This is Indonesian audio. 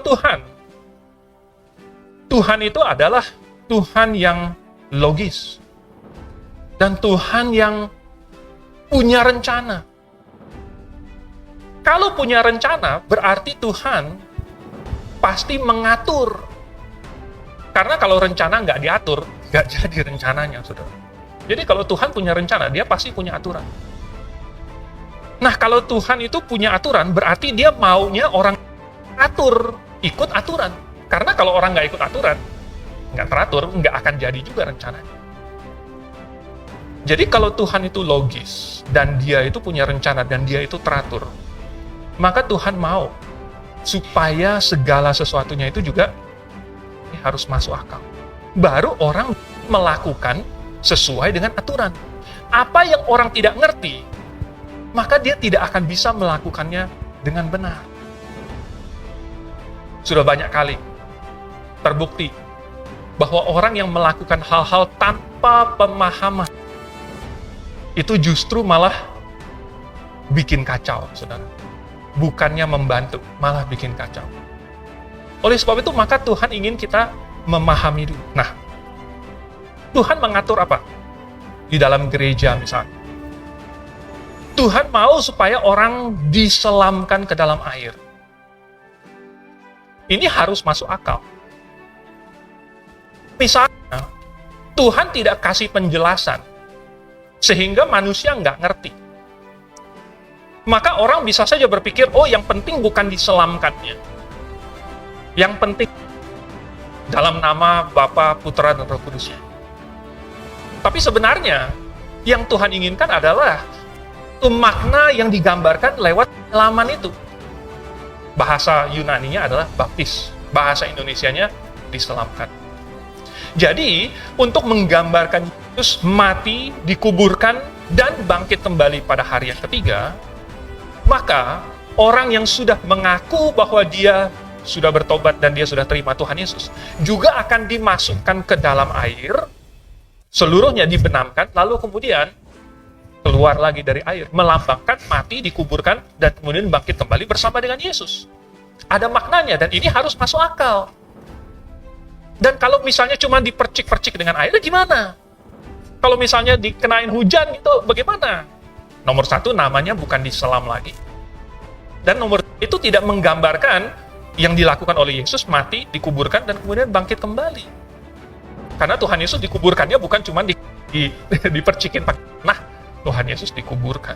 Tuhan, Tuhan itu adalah Tuhan yang logis. Dan Tuhan yang punya rencana. Kalau punya rencana, berarti Tuhan pasti mengatur. Karena kalau rencana nggak diatur, nggak jadi rencananya, saudara. Jadi kalau Tuhan punya rencana, dia pasti punya aturan. Nah, kalau Tuhan itu punya aturan, berarti dia maunya orang atur, ikut aturan. Karena kalau orang nggak ikut aturan, nggak teratur, nggak akan jadi juga rencananya. Jadi kalau Tuhan itu logis, dan dia itu punya rencana, dan dia itu teratur, maka Tuhan mau supaya segala sesuatunya itu juga harus masuk akal. Baru orang melakukan sesuai dengan aturan. Apa yang orang tidak ngerti, maka dia tidak akan bisa melakukannya dengan benar. Sudah banyak kali terbukti bahwa orang yang melakukan hal-hal tanpa pemahaman itu justru malah bikin kacau, saudara. Bukannya membantu, malah bikin kacau. Oleh sebab itu, maka Tuhan ingin kita memahami dulu. Nah, Tuhan mengatur apa? Di dalam gereja misalnya. Tuhan mau supaya orang diselamkan ke dalam air. Ini harus masuk akal. Misalnya, Tuhan tidak kasih penjelasan, sehingga manusia nggak ngerti. Maka orang bisa saja berpikir, oh yang penting bukan diselamkannya. Yang penting dalam nama Bapa, Putra, dan Roh Kudus. Tapi sebenarnya, yang Tuhan inginkan adalah makna yang digambarkan lewat laman itu. Bahasa Yunaninya adalah baptis. Bahasa Indonesianya diselamkan. Jadi, untuk menggambarkan Yesus mati, dikuburkan, dan bangkit kembali pada hari yang ketiga, maka orang yang sudah mengaku bahwa dia sudah bertobat dan dia sudah terima Tuhan Yesus, juga akan dimasukkan ke dalam air, seluruhnya dibenamkan, lalu kemudian keluar lagi dari air, melambangkan mati, dikuburkan, dan kemudian bangkit kembali bersama dengan Yesus. Ada maknanya, dan ini harus masuk akal. Dan kalau misalnya cuma dipercik-percik dengan air, gimana? Kalau misalnya dikenain hujan, itu bagaimana? Nomor satu, namanya bukan diselam lagi. Dan nomor itu tidak menggambarkan yang dilakukan oleh Yesus, mati, dikuburkan, dan kemudian bangkit kembali. Karena Tuhan Yesus dikuburkannya bukan cuma dipercikin pakai tanah. Tuhan Yesus dikuburkan.